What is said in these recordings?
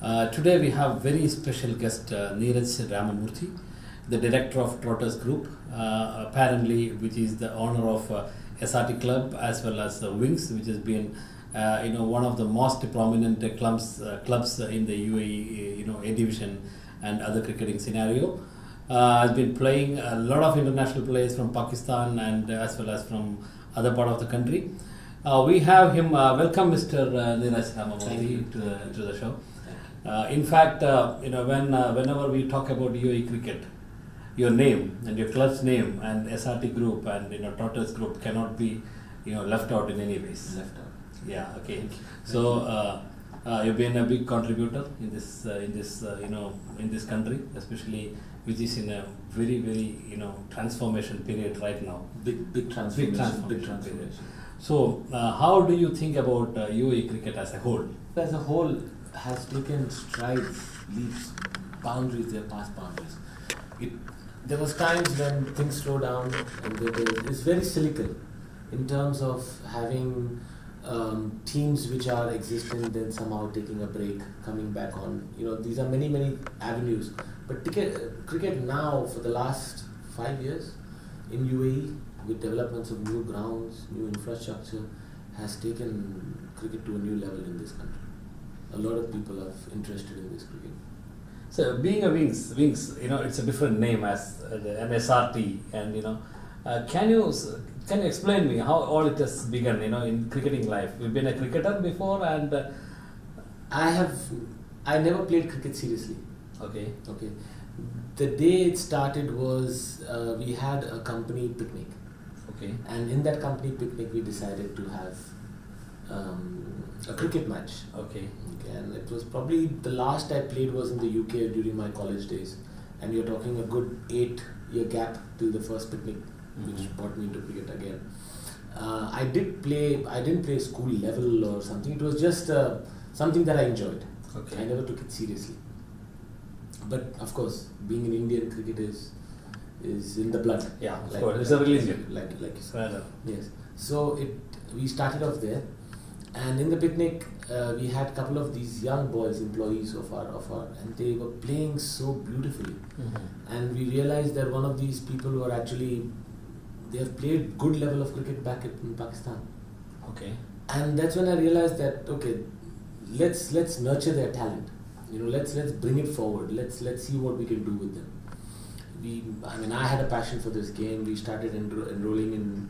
Today we have very special guest Neeraj Ramamoorthy, the director of Trotters Group, apparently which is the owner of SRT Club as well as Wings, which has been one of the most prominent clubs in the UAE, A division and other cricketing scenario. Has been playing a lot of international players from Pakistan and as well as from other part of the country. We have him. Welcome, Mr. Neeraj Ramamoorthy to the show. In fact, whenever we talk about UAE cricket, your name and your club's name and SRT Group and Trotters Group cannot be left out in any ways. Left out. Yeah. Okay. So you've been a big contributor in this country, especially which is in a very transformation period right now. Big transformation period. So how do you think about UAE cricket as a whole? As a whole, has taken strides, leaps, boundaries, their past boundaries. There was times when things slow down, and it's very cyclical in terms of having teams which are existing, then somehow taking a break, coming back on. These are many avenues. But cricket now, for the last 5 years in UAE, with developments of new grounds, new infrastructure, has taken cricket to a new level in this country. A lot of people are interested in this cricket. So being a Wings, it's a different name as an SRT, and can you explain me how all it has begun, in cricketing life? You've been a cricketer before, and I never played cricket seriously. Okay. The day it started was we had a company picnic. Okay. And in that company picnic, we decided to have a cricket match. Okay. And it was probably the last I played was in the UK during my college days. And you're talking a good 8-year gap till the first picnic, which brought me into cricket again. I didn't play school level or something. It was just something that I enjoyed. Okay. I never took it seriously. But of course, being an Indian, cricket is in the blood. Yeah, of course. It's a religion. Like you said. Right. Yes. So we started off there, and in the picnic we had a couple of these young boys, employees of our, and they were playing so beautifully. And we realized that one of these people were actually, they have played good level of cricket back in Pakistan. Okay. And that's when I realized that let's nurture their talent. Let's bring it forward. Let's see what we can do with them. I had a passion for this game. We started enrolling in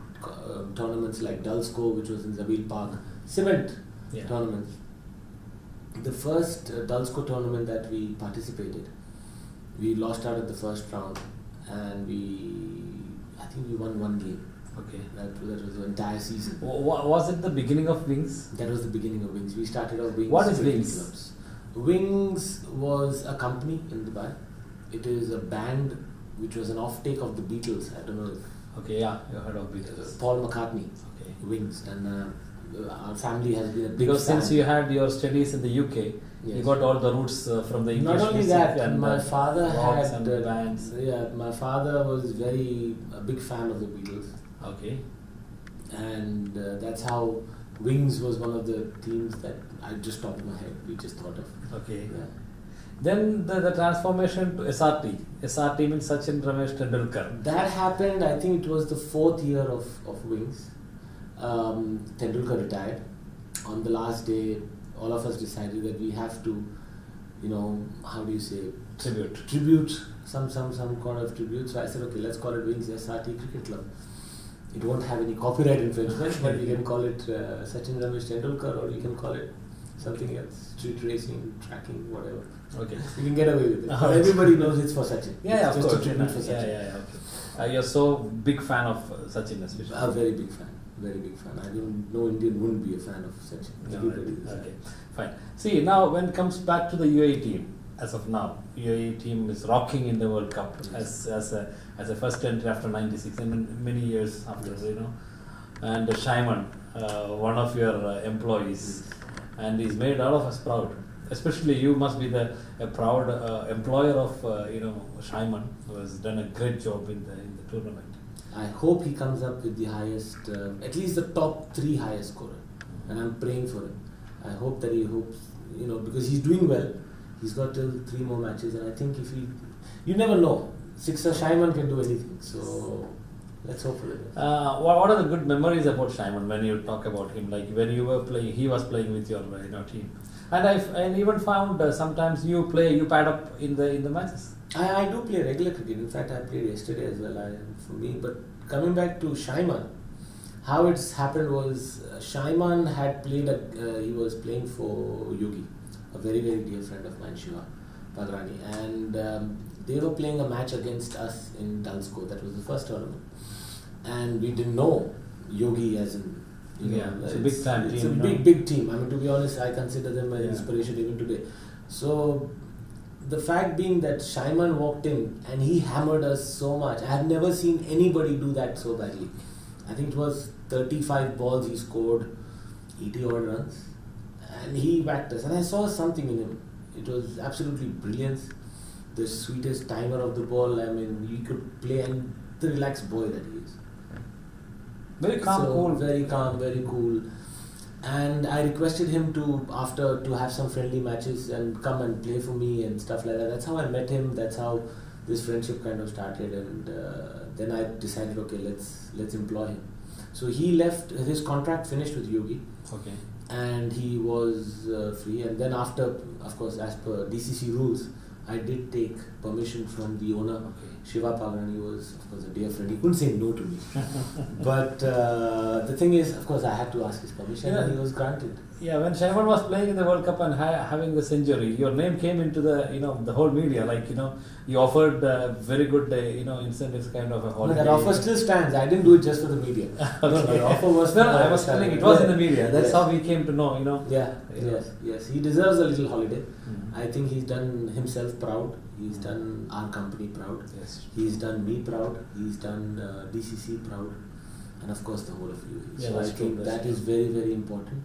tournaments like Dulsco, which was in Zabil Park, cement tournaments. The first Dulsco tournament that we participated, we lost out at the first round, and I think we won one game. Okay. That was the entire season. Was it the beginning of Wings? That was the beginning of Wings. We started our Wings. What is Wings? Clubs. Wings was a company in Dubai. It is a band which was an off-take of the Beatles. I don't know if... Okay, yeah, you heard of Beatles. Paul McCartney. Okay. Wings. And our family has been a big Because fan. since you had your studies in the UK, yes, you got all the roots from the English. Not only music that, and my father rocks had... and bands. Yeah, my father was a big fan of the Beatles. Okay. And that's how Wings was one of the teams that I just top of my head, we just thought of. Okay. Yeah. Then the transformation to SRT. SRT means Sachin Ramesh Tendulkar. That happened, I think it was the 4th year of Wings. Tendulkar retired. On the last day, all of us decided that we have to, how do you say? Tribute, some kind of tribute. So I said, okay, let's call it Wings SRT Cricket Club. It won't have any copyright infringement, but we can call it Sachin Ramesh Tendulkar, or you can call it something else, street racing, tracking, whatever. Okay. You can get away with it. But everybody knows it's for Sachin. Yeah, it's of course. A tribute for Sachin. Yeah. Okay. You're so big fan of Sachin, especially. A very big fan. Very big fan. I think no Indian wouldn't be a fan of Sachin. Everybody is. Okay, fine. See, now when it comes back to the UAE team, as of now, UAE team is rocking in the World Cup as a first entry after 96 and many years after, And Shaimon, one of your employees, and he's made all of us proud. Especially you must be a proud employer of Shaimon, who has done a great job in the tournament. I hope he comes up with the highest, at least the top 3 highest scorer, and I'm praying for him. I hope that he hopes, because he's doing well. He's got till 3 more matches, and I think if you never know. Sixer Shaimon can do anything. So let's hope for the best. What are the good memories about Shaimon when you talk about him? Like when you were playing, he was playing with your team, and I even found sometimes you pad up in the matches. I do play regular cricket. In fact, I played yesterday as well. For me, but coming back to Shaimon, how it's happened was Shaimon had played. He was playing for Yogi, a very very dear friend of mine, Shiva Pagrani, and they were playing a match against us in Dalsko. That was the first tournament, and we didn't know Yogi as in. It's a big time team. It's a big team. I mean, to be honest, I consider them an inspiration even today. So, the fact being that Shaimon walked in and he hammered us so much. I have never seen anybody do that so badly. I think it was 35 balls he scored, 80 odd runs, and he whacked us. And I saw something in him. It was absolutely brilliant. The sweetest timer of the ball. I mean, he could play, and the relaxed boy that he is. Very calm, cool. Very calm, very cool. And I requested him to have some friendly matches and come and play for me and stuff like that. That's how I met him. That's how this friendship kind of started. And then I decided, okay, let's employ him. So he left. His contract finished with Yogi. Okay. And he was free. And then after, of course, as per DCC rules, I did take permission from the owner. Okay. Shiva Pagrani was, of course, a dear friend. He couldn't say no to me. But the thing is, of course, I had to ask his permission, and he was granted. Yeah, when Shaimon was playing in the World Cup and having the century, your name came into the whole media. Like, you offered very good incentives, kind of a holiday. No, that offer still stands. I didn't do it just for the media. Okay. No, the offer was. No, I was telling it was in the media. That's how we came to know. Yeah. Yes. He deserves a little holiday. I think he's done himself proud. He's done our company proud. Yes. He's done me proud. He's done DCC proud, and of course the whole of you. So I think that is very very important.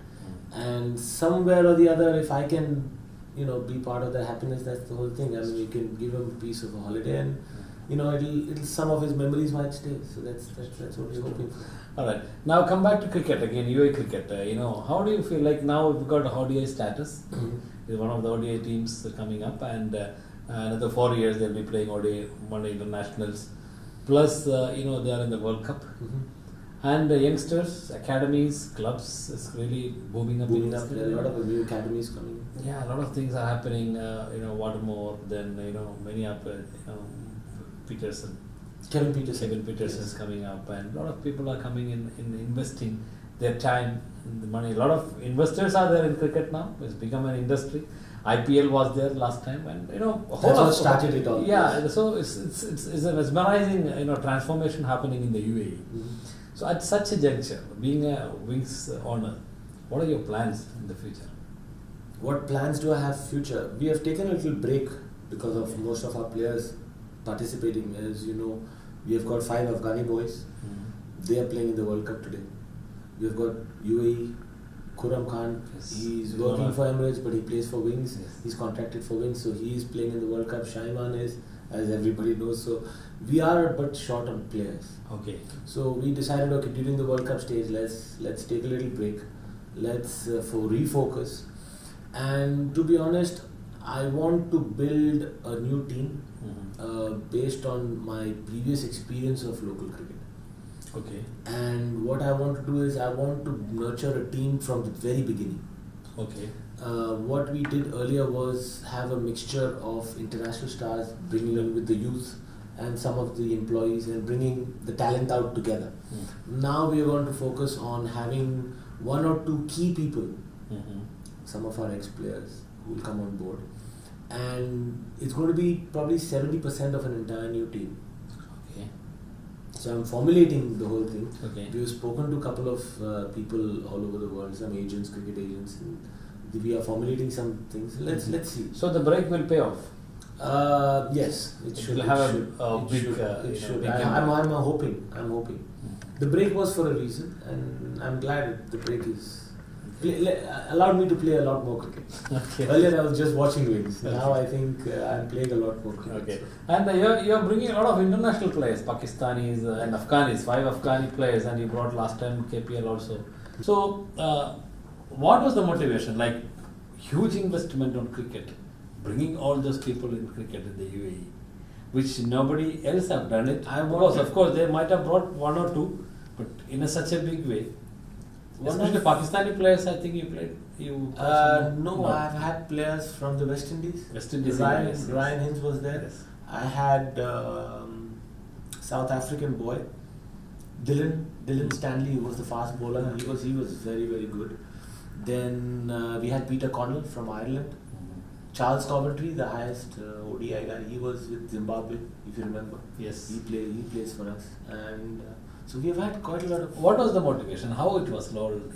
And somewhere or the other, if I can, be part of the happiness, that's the whole thing. I mean, you can give him a piece of a holiday, and it'll some of his memories might stay. So that's what we're hoping for. All right. Now come back to cricket again. UAE cricket. How do you feel like now we've got ODI status? It's one of the ODI teams coming up, and another 4 years they'll be playing ODI One Day Internationals. Plus, they are in the World Cup. And youngsters, academies, clubs is really booming up. There are a lot of new academies coming. Yeah, a lot of things are happening. Watermore, then many up. Peterson. Kevin Peterson. Is coming up, and a lot of people are coming in investing their time, the money. A lot of investors are there in cricket now. It's become an industry. IPL was there last time, and that's what started it all. Yeah, so it's a mesmerizing transformation happening in the UAE. So at such a juncture, being a Wings owner, what are your plans in the future? What plans do I have future? We have taken a little break because of most of our players participating. As you know, we have got 5 Afghani boys. They are playing in the World Cup today. We have got UAE, Khurram Khan. Yes. He's working for Emirates, but he plays for Wings. Yes. He's contracted for Wings, so he is playing in the World Cup. Shaimon is, as everybody knows. So we are but short on players. Okay. So we decided, okay, during the World Cup stage, let's take a little break. Let's refocus. And to be honest, I want to build a new team based on my previous experience of local cricket. Okay. And what I want to do is I want to nurture a team from the very beginning. Okay. What we did earlier was have a mixture of international stars, bringing in with the youth and some of the employees and bringing the talent out together. Now we are going to focus on having 1 or 2 key people, some of our ex-players who will come on board. And it's going to be probably 70% of an entire new team. Okay. So I'm formulating the whole thing. Okay. We've spoken to a couple of people all over the world, some agents, cricket agents, and we are formulating some things. Let's see. So the break will pay off. Yes, it should. Will have It should. big I'm hoping. The break was for a reason, and I'm glad the break is allowed me to play a lot more cricket. Okay. Earlier I was just watching Wings. Now I think I'm playing a lot more cricket. Okay. And you're bringing a lot of international players, Pakistanis and Afghanis, 5 Afghani players, and you brought last time KPL also. So, what was the motivation? Like, huge investment on cricket, bringing all those people in cricket in the UAE, which nobody else have done it. Of course, they might have brought one or two, but in such a big way. Especially Pakistani players, I think you played. No, I've had players from the West Indies. Ryan Hinds was there. Yes. I had South African boy, Dylan Stanley, who was the fast bowler. He was very, very good. Then we had Peter Connell from Ireland. Charles Coventry, the highest ODI guy, he was with Zimbabwe, if you remember. Yes. He plays for us. And so we have had quite a lot of... What was the motivation? How it was rolled,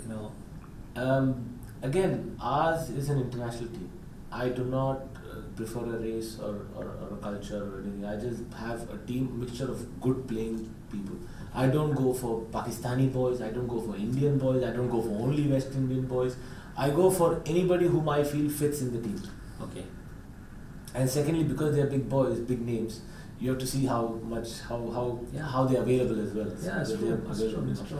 Again, ours is an international team. I do not prefer a race or a culture or anything. I just have a mixture of good playing people. I don't go for Pakistani boys, I don't go for Indian boys, I don't go for only West Indian boys. I go for anybody whom I feel fits in the team. Okay. And secondly, because they are big boys, big names, you have to see how they're available as well. Yeah, it's true.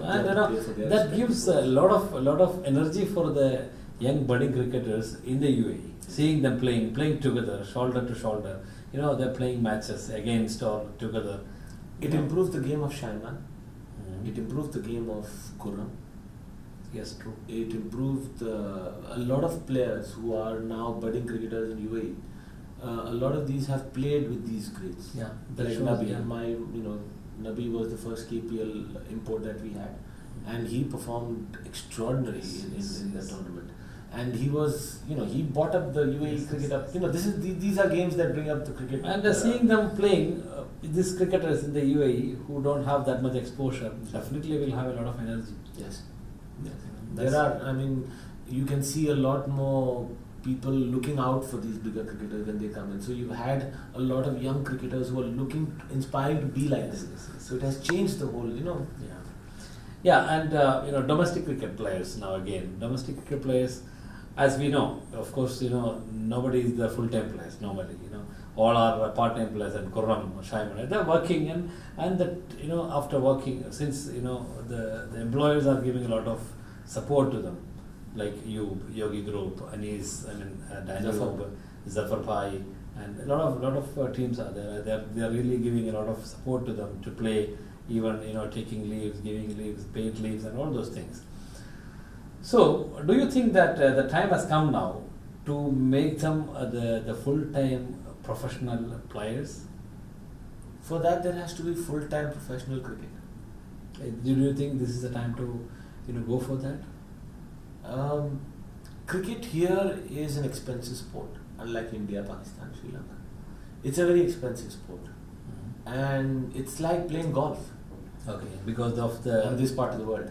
And that gives a lot of energy for the young budding cricketers in the UAE. Seeing them playing together, shoulder to shoulder. They're playing matches against or together. It improved the game of Shaimon. It improved the game of Khurram. Yes, true. It improved a lot of players who are now budding cricketers in UAE. A lot of these have played with these greats. Yeah, like Nabi. Nabi was the first KPL import that we had, and he performed extraordinarily in that tournament. And he was, he brought up the UAE cricket up. These are games that bring up the cricket. And seeing them playing, these cricketers in the UAE who don't have that much exposure, definitely will have a lot of energy. Yes. You can see a lot more people looking out for these bigger cricketers when they come in. So you've had a lot of young cricketers who are inspiring to be like this. So it has changed the whole, Yeah, and domestic cricket players now again. Domestic cricket players, as we know, of course, nobody is the full-time players normally. All are part-time players, and Khurram, Shaimon, they're working and that after working, since the employers are giving a lot of support to them, like Yogi Group, Anis, Daniel, Zafar Bhai, and a lot of teams are there. They are really giving a lot of support to them to play, even taking leaves, giving leaves, paid leaves, and all those things. So, do you think that the time has come now to make them the full-time professional players? For that, there has to be full-time professional cricket. Do you think this is the time to go for that? Cricket here is an expensive sport, unlike India, Pakistan, Sri Lanka. It's a very expensive sport, and it's like playing golf. Okay, because of in this part of the world,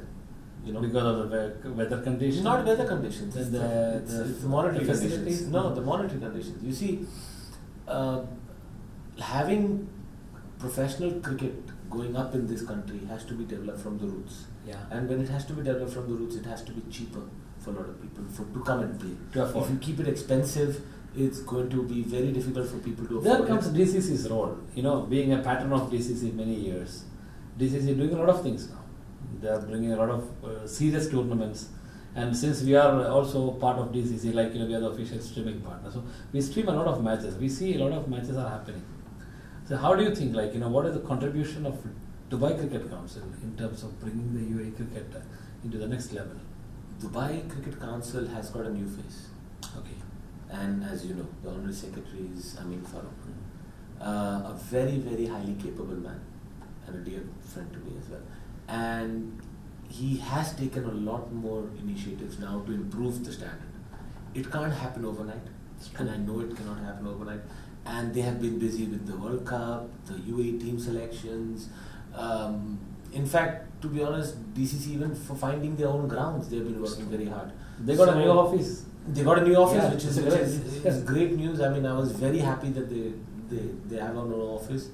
because of the weather conditions. Not weather conditions. It's the monetary conditions. No, the monetary conditions. You see, having professional cricket going up in this country has to be developed from the roots. Yeah. And when it has to be developed from the roots, it has to be cheaper for a lot of people to come and play. To afford. If you keep it expensive, it's going to be very difficult for people to afford. There comes DCC's role. Being a patron of DCC many years, DCC doing a lot of things now. They are bringing a lot of serious tournaments. And since we are also part of DCC, like we are the official streaming partner, so we stream a lot of matches. We see a lot of matches are happening. So how do you think, what is the contribution of Dubai Cricket Council in terms of bringing the UAE cricket into the next level? Dubai Cricket Council has got a new face. Okay. And as you know, the Honorary Secretary is Amin Farooq, a very, very highly capable man and a dear friend to me as well. And he has taken a lot more initiatives now to improve the standard. It can't happen overnight, and I know it cannot happen overnight. And they have been busy with the World Cup, the UAE team selections. In fact, to be honest, DCC, even for finding their own grounds, they've been working very hard. They got a new office. They got a new office, which is great news. I mean, I was very happy that they have an own office.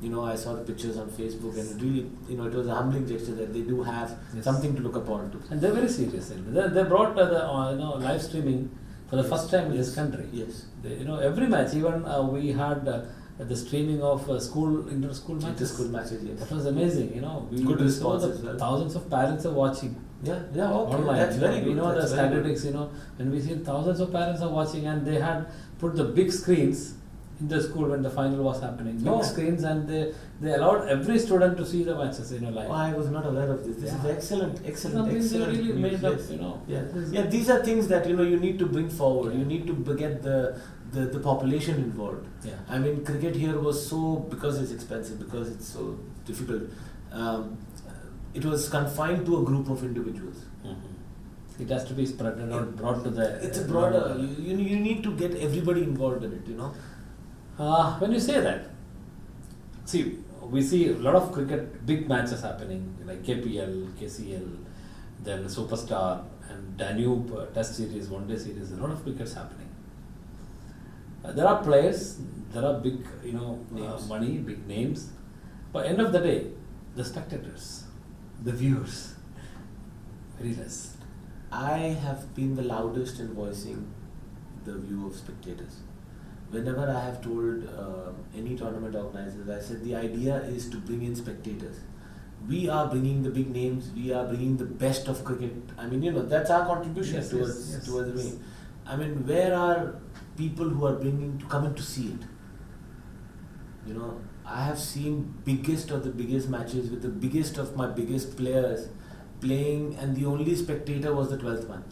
I saw the pictures on Facebook, and it really, it was a humbling gesture that they do have something to look upon to. And they're very serious. They brought the live streaming for the first time in this country. Yes. Every match, even we had the streaming of inter-school matches. Inter-school matches, yes. That was amazing. Good response as well. Thousands of parents are watching. Yeah, okay. Online. That's very good. We know That's the very good. statistics, when we see thousands of parents are watching, and they had put the big screens in the school when the final was happening. Big Oh. screens, and they allowed every student to see the matches, live. Oh, I was not aware of this. This is Yeah. excellent. Something they Excellent. really news, made up, yes. This- Yeah, these are things that you need to bring forward. You need to get the population involved. Yeah. I mean, cricket here was so, because it's expensive, because it's so difficult. It was confined to a group of individuals. It has to be spread out, brought to the. It's a broader. You need to get everybody involved in it. When you say that, see, we see a lot of cricket, big matches happening, like KPL, KCL, then Superstar, and Danube Test Series, One Day Series, a lot of crickets happening. There are players, there are big, Names. money, big names, but end of the day, the spectators, the viewers, very less. I have been the loudest in voicing the view of spectators. Whenever I have told any tournament organizers, I said the idea is to bring in spectators. We are bringing the big names. We are bringing the best of cricket. I mean, that's our contribution Yes, towards yes. bringing. I mean, where are people who are bringing to come in to see it? I have seen biggest of the biggest matches with the biggest of my biggest players playing, and the only spectator was the 12th man.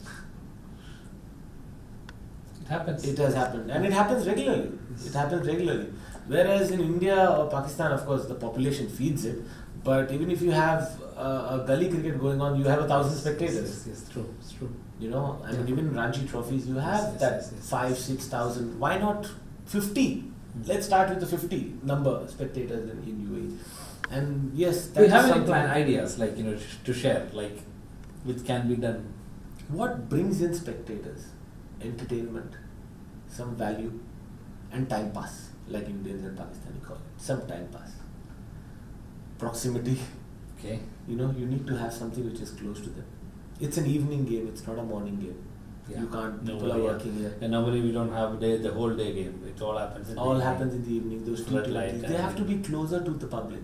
It happens. It has happened, and it happens regularly. It happens regularly. Whereas in India or Pakistan, of course, the population feeds it. But even if you have a gully cricket going on, you have 1,000 spectators. Yes, true. It's true. I mean, even Ranchi trophies, you have Yes, that yes. 5,000-6,000. Why not 50? Let's start with the 50 number spectators in UAE. And yes, Do you that's have any something. ideas, like, to share, like, which can be done? What brings in spectators? Entertainment, some value, and time pass, like Indians and Pakistani call it. Some time pass. Proximity. Okay. You need to have something which is close to them. It's an evening game, it's not a morning game. Yeah. You can't, No, people are yeah. working here. And normally we don't have the whole day game. It all happens in the All evening. happens in the evening, those Red T20s. light They have to be closer to the public.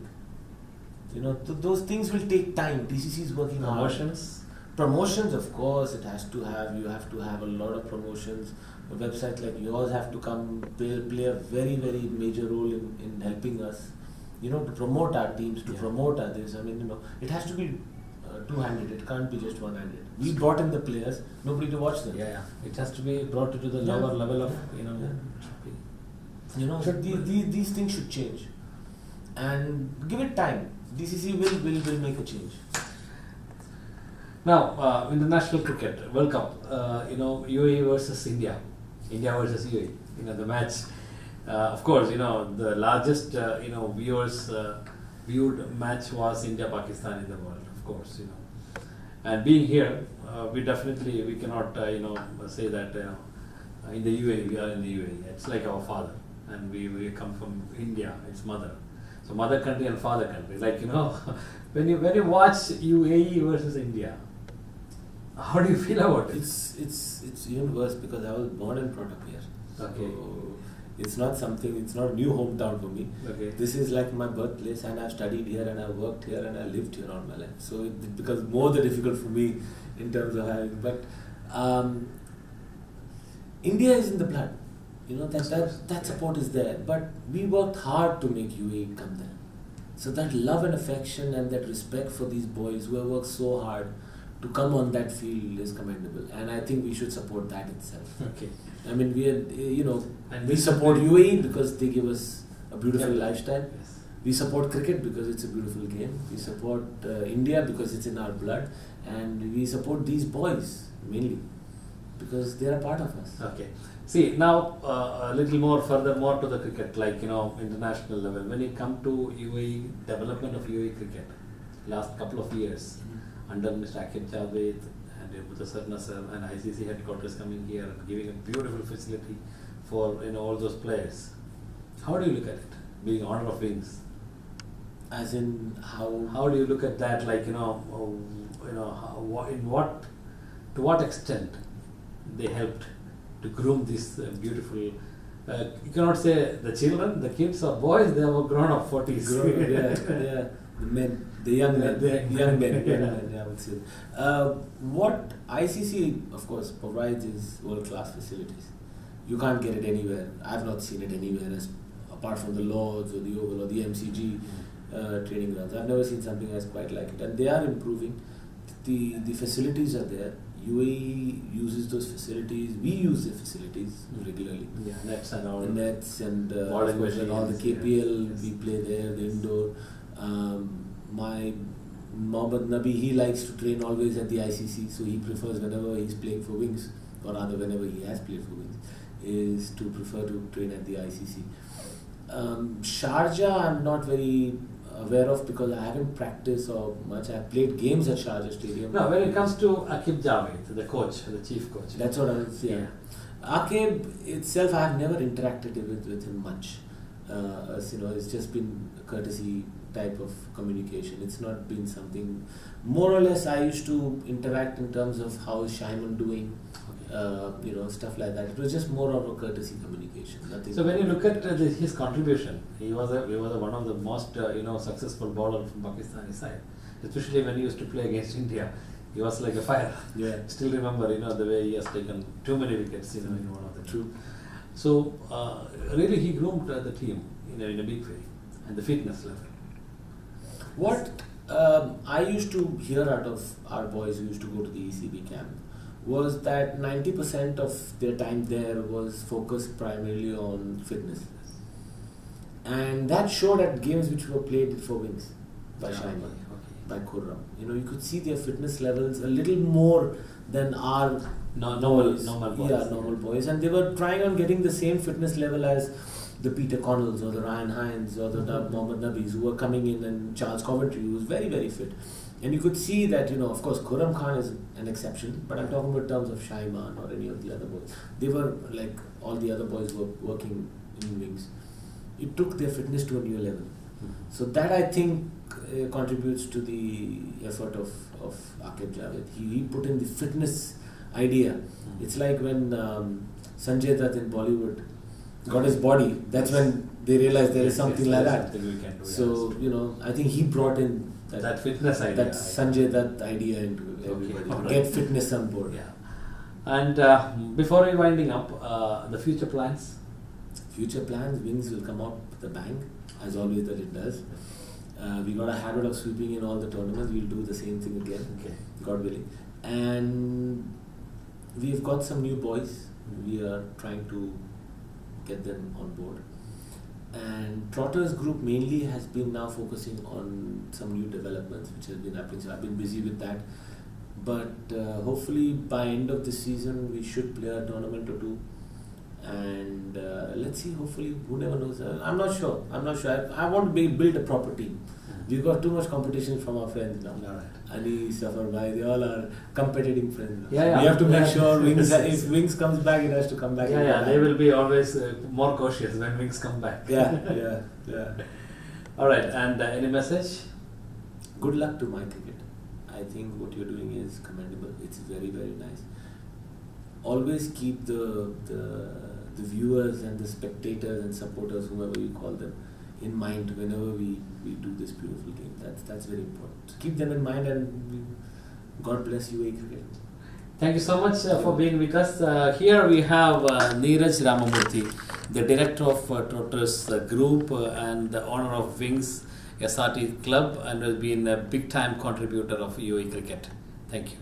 Those things will take time. TCC is working hard. Promotions, of course, you have to have a lot of promotions. A website like yours have to play a very, very major role in helping us, to promote our teams, to promote others. I mean, it has to be two-handed, it can't be just one-handed. We brought in the players, nobody to watch them. Yeah. It has to be brought to the lower level of, These things should change. And give it time. DCC will make a change. Now, international cricket, World Cup, UAE versus India versus UAE, the match. Of course, the largest, viewed match was India-Pakistan in the world, of course, And being here, we cannot, say that in the UAE, we are in the UAE. It's like our father, and we come from India, it's mother. So mother country and father country. Like, when you watch UAE versus India, how do you feel about it? It's even worse because I was born and brought up here. Okay. So it's not a new hometown for me. Okay. This is like my birthplace, and I've studied here, and I've worked here, and I lived here all my life. So it becomes more difficult for me in terms of having. But India is in the blood. That support is there. But we worked hard to make UAE come there. So that love and affection and that respect for these boys who have worked so hard to come on that field is commendable, and I think we should support that itself. Okay. I mean, And we support UAE because they give us a beautiful lifestyle. Yes. We support cricket because it's a beautiful game. We support India because it's in our blood, and we support these boys mainly because they are a part of us. Okay. See, now a little more furthermore to the cricket, like, international level. When you come to UAE, development of UAE cricket, last couple of years, under Mr. Akib Javed and Mutasar Nasser and ICC headquarters coming here and giving a beautiful facility for all those players. How do you look at it, being honor of wings? As in how? How do you look at that? Like, to what extent they helped to groom this beautiful. You cannot say the children, the kids or boys. They were grown up 40s. Yeah, the men. The young men, young men, I would say. What ICC, of course, provides is world-class facilities. You can't get it anywhere. I've not seen it anywhere apart from the Lords or the Oval or the MCG training grounds. I've never seen something else quite like it. And they are improving. The facilities are there. UAE uses those facilities. We use the facilities regularly. Yeah, nets and all. The nets and Modern and all the machines, KPL, yes. we play there, the indoor. My Mohammad Nabi, he likes to train always at the ICC, so he prefers whenever he's playing for Wings, or rather whenever he has played for Wings, is to prefer to train at the ICC. Sharjah, I'm not very aware of because I haven't practiced or much. I've played games at Sharjah Stadium. No, when it comes to Akib Javed, the coach, the chief coach. That's what I was saying. Yeah. Akib itself, I have never interacted with him much. As you know, it's just been a courtesy type of communication. It's not been something. More or less, I used to interact in terms of how is Shaimon doing, stuff like that. It was just more of a courtesy communication. Nothing. So when you look at his contribution, he was one of the most successful bowler from Pakistani side. Especially when he used to play against India, he was like a fire. Yeah. Still remember the way he has taken too many wickets in one of the True. So really he groomed the team in a big way, and the fitness level. What I used to hear out of our boys who used to go to the ECB camp was that 90% of their time there was focused primarily on fitness. And that showed at games which were played for Wings by Shaimon, by Khurram. You could see their fitness levels a little more than our normal boys. Yeah, normal boys. And they were trying on getting the same fitness level as the Peter Connells or the Ryan Hines or the Mohammad Nabis who were coming in, and Charles Coventry, who was very, very fit. And you could see that, of course, Khurram Khan is an exception, but I'm talking about terms of Shaimon or any of the other boys. They were like all the other boys were working in Wings. It took their fitness to a new level. So that, I think, contributes to the effort of Akib Javed. He put in the fitness idea. It's like when Sanjay Dutt in Bollywood got his body, that's when they realized there is something like that. Something we can do, so, I think he brought in that fitness idea. That Sanjay Dutt idea into everybody. Right. Get fitness on board. Yeah. And before we winding up, the future plans? Future plans, Wings will come out with a bang, as always that it does. We got a habit of sweeping in all the tournaments. We'll do the same thing again, God willing. And we've got some new boys. We are trying to get them on board. And Trotters Group mainly has been now focusing on some new developments which has been happening. So I've been busy with that. But hopefully by end of the season we should play a tournament or two. And let's see, hopefully, who never knows. I'm not sure. I want to build a proper team. We've got too much competition from our friends now. Ali, Safar Bhai, they all are competing friends. We have to make sure Wings, if Wings comes back, it has to come back. They will be always more cautious when Wings come back. Yeah. All right, and any message? Good luck to my cricket. I think what you're doing is commendable. It's very, very nice. Always keep the viewers and the spectators and supporters, whoever you call them, in mind whenever we do this beautiful game. That's very important. So keep them in mind, and God bless UAE cricket. Thank you so much for being with us. Here we have Neeraj Ramamoorthy, the director of Trotters Group and the owner of Wings SRT Club, and has been a big time contributor of UAE cricket. Thank you.